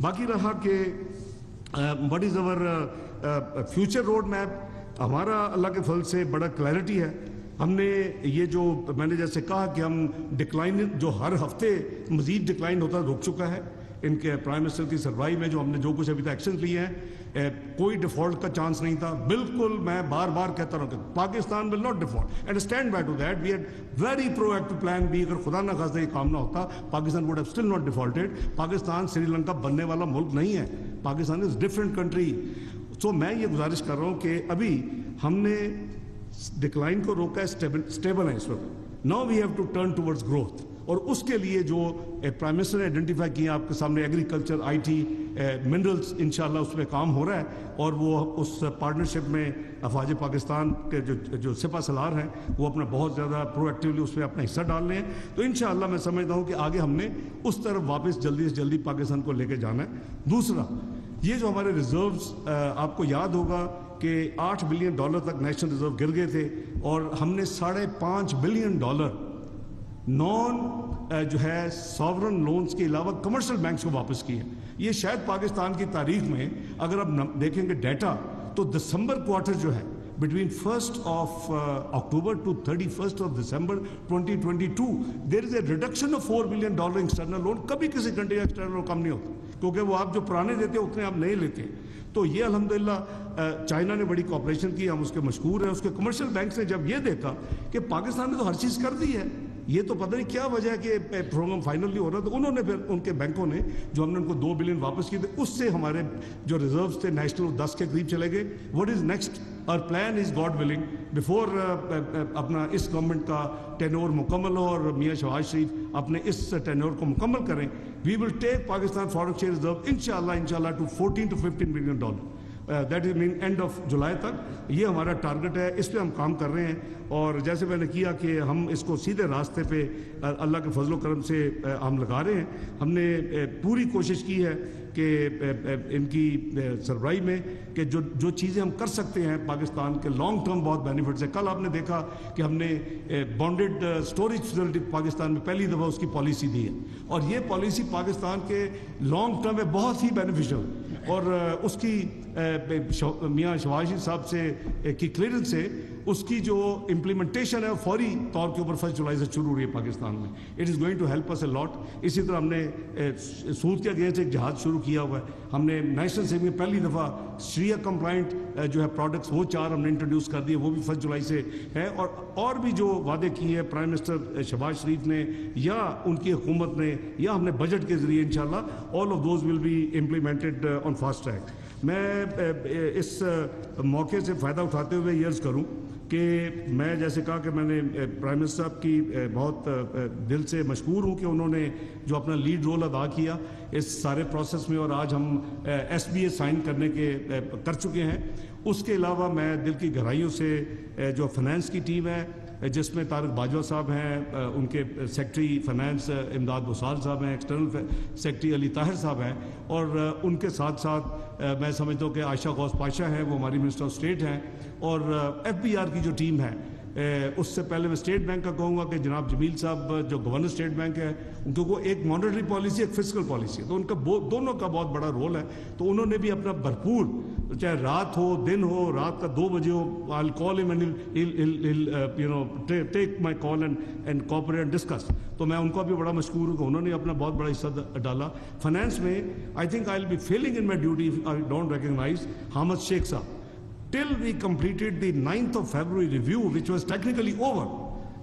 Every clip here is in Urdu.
باقی رہا کہ what is over future road map, ہمارا اللہ کے فضل سے بڑا کلیئرٹی ہے. ہم نے یہ جو میں نے جیسے کہا کہ ہم ڈکلائن جو ہر ہفتے مزید ڈکلائن ہوتا رک چکا ہے. ان کے پرائم منسٹر کی سربراہی میں جو ہم نے جو کچھ ابھی تک ایکشن لیے ہیں، کوئی ڈیفالٹ کا چانس نہیں تھا. بالکل میں بار بار کہتا رہا کہ Pakistan will not default and stand by to that. We had very proactive plan B. اگر خدا نہ خواستہ یہ کام نہ ہوتا Pakistan would have still not defaulted. Pakistan Sri Lanka بننے والا ملک نہیں ہے. Pakistan is different country. So میں یہ گزارش کر رہا ہوں کہ ابھی ہم نے ڈکلائن کو روکا ہے، اسٹیبل ہے اس وقت. Now we have to turn towards growth. اور اس کے لیے جو پرائم منسٹر نے آئیڈینٹیفائی کیا آپ کے سامنے، ایگریکلچر، آئی ٹی، منرلز، انشاءاللہ اس پہ کام ہو رہا ہے. اور وہ اس پارٹنرشپ میں افواج پاکستان کے جو سپہ سالار ہیں وہ اپنا بہت زیادہ پرو ایکٹیولی اس میں اپنا حصہ ڈال رہے ہیں. تو انشاءاللہ میں سمجھتا ہوں کہ آگے ہم نے اس طرف واپس جلدی سے جلدی پاکستان کو لے کے جانا ہے. دوسرا، یہ جو ہمارے ریزروز، آپ کو یاد ہوگا کہ $8 بلین تک نیشنل ریزرو گر گئے تھے، اور ہم نے $5.5 بلین نان جو ہے ساورن لونز کے علاوہ کمرشل بینکس کو واپس کیے. یہ شاید پاکستان کی تاریخ میں اگر آپ دیکھیں گے ڈیٹا تو دسمبر کوارٹر جو ہے between 1st of October to 31st of December 2022 there is a reduction of $4 billion external loan. کبھی کسی کنٹری کا ایکسٹرنل لون کم نہیں ہوتا، کیونکہ وہ آپ جو پرانے دیتے ہیں اتنے آپ نہیں لیتے. تو یہ الحمدللہ چائنا نے بڑی کوآپریشن کی، ہم اس کے مشکور ہیں. اس کے کمرشل بینکس نے جب یہ دیکھا کہ پاکستان نے تو ہر چیز کر دی ہے، یہ تو پتہ نہیں کیا وجہ ہے کہ پروگرام فائنل نہیں ہو رہا، تو انہوں نے پھر ان کے بینکوں نے جو ہم نے ان کو $2 بلین واپس کیے تھے، اس سے ہمارے جو ریزروز تھے نیشنل 10 کے قریب چلے گئے. What is next? اور plan is God willing before اپنا اس گورنمنٹ کا ٹینور مکمل ہو اور میاں شہباز شریف اپنے اس ٹینور کو مکمل کریں، we will take Pakistan foreign exchange reserve انشاءاللہ to $14 to $15 billion. That is mean end of July تک. یہ ہمارا ٹارگٹ ہے، اس پہ ہم کام کر رہے ہیں. اور جیسے میں نے کیا کہ ہم اس کو سیدھے راستے پہ اللہ کے فضل و کرم سے ہم لگا رہے ہیں. ہم نے پوری کوشش کی ہے کہ ان کی سربراہی میں کہ جو چیزیں ہم کر سکتے ہیں پاکستان کے لانگ ٹرم بہت بینیفٹس ہیں. کل آپ نے دیکھا کہ ہم نے بانڈڈ اسٹوریج فیسلٹی پاکستان میں پہلی دفعہ اس کی پالیسی دی ہے، اور یہ پالیسی پاکستان کے لانگ ٹرم میں بہت ہی بینیفیشل. اور اس کی میاں شہباز شریف صاحب سے کی کلیئرنس سے اس کی جو امپلیمنٹیشن ہے فوری طور کے اوپر 1 جولائی سے شروع ہو رہی ہے پاکستان میں. It is going to help us a lot. اسی طرح ہم نے سود کے اگینسٹ ایک جہاد شروع کیا ہوا ہے. ہم نے نیشنل سیونگ میں پہلی دفعہ شریعہ کمپلائنٹ جو ہے پروڈکٹس وہ 4 ہم نے انٹروڈیوس کر دیے، وہ بھی 1 جولائی سے ہے. اور بھی جو وعدے کیے ہیں پرائم منسٹر شہباز شریف نے یا ان کی حکومت نے یا ہم نے بجٹ کے ذریعے انشاءاللہ all of those will be implemented on fast track. میں اس موقع سے فائدہ اٹھاتے ہوئے یہ عرض کروں کہ میں جیسے کہا کہ میں نے پرائم منسٹر صاحب کی بہت دل سے مشکور ہوں کہ انہوں نے جو اپنا لیڈ رول ادا کیا اس سارے پروسیس میں، اور آج ہم SBA سائن کرنے کر چکے ہیں. اس کے علاوہ میں دل کی گہرائیوں سے جو فنانس کی ٹیم ہے جس میں طارق باجوہ صاحب ہیں، ان کے سیکٹری فنانس امداد بسال صاحب ہیں، ایکسٹرنل سیکٹری علی طاہر صاحب ہیں، اور ان کے ساتھ ساتھ میں سمجھتا ہوں کہ عائشہ غوث پاشا ہیں، وہ ہماری منسٹر آف اسٹیٹ ہیں. اور FBR کی جو ٹیم ہے، اس سے پہلے میں اسٹیٹ بینک کا کہوں گا کہ جناب جمیل صاحب جو گورنر اسٹیٹ بینک ہے، کیونکہ وہ ایک مانیٹری پالیسی ایک فسکل پالیسی ہے، تو ان کا دونوں کا بہت بڑا رول ہے. تو انہوں نے بھی اپنا بھرپور، چاہے رات ہو دن ہو، رات کا 2 بجے ہو، I'll call him and he'll take my call and cooperate and discuss. تو میں ان کو بھی بڑا مشکور ہوں کہ انہوں نے اپنا بہت بڑا حصہ ڈالا. فنانس میں I think I'll be failing in my duty if I don't recognize Hamid شیخ صاحب. Till we completed the 9th of February review, which was technically over,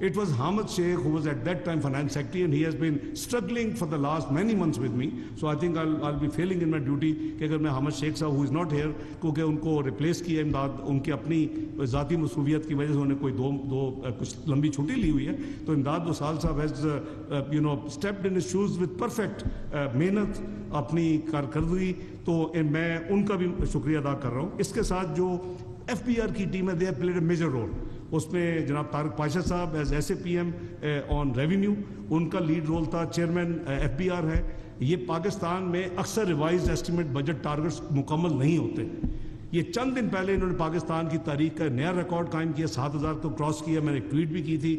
it was Hamid Sheikh who was at that time finance secretary, and he has been struggling for the last many months with me. So I think I'll be failing in my duty کہ اگر میں حامد شیخ صاحب who is not here کیونکہ ان کو ریپلیس کیا امداد، ان کی اپنی ذاتی مصروفیت کی وجہ سے انہوں نے کوئی دو کچھ لمبی چھٹی لی ہوئی ہے. تو امداد بسال صاحب has stepped in his shoes with perfect محنت اپنی کارکردگی. تو میں ان کا بھی شکریہ ادا کر رہا ہوں. اس کے ساتھ جو FBR کی ٹیم ہے، they have played a major role. اس میں جناب طارق پاشا صاحب ایز SAPM آن ریونیو، ان کا لیڈ رول تھا. چیئرمین FBR ہے. یہ پاکستان میں اکثر ریوائزڈ ایسٹیمیٹ بجٹ ٹارگٹس مکمل نہیں ہوتے. یہ چند دن پہلے انہوں نے پاکستان کی تاریخ کا نیا ریکارڈ قائم کیا، 7,000 کو کراس کیا. میں نے ایک ٹویٹ بھی کی تھی.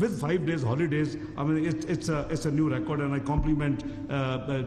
with 5 days holidays, I mean it's a new record and I compliment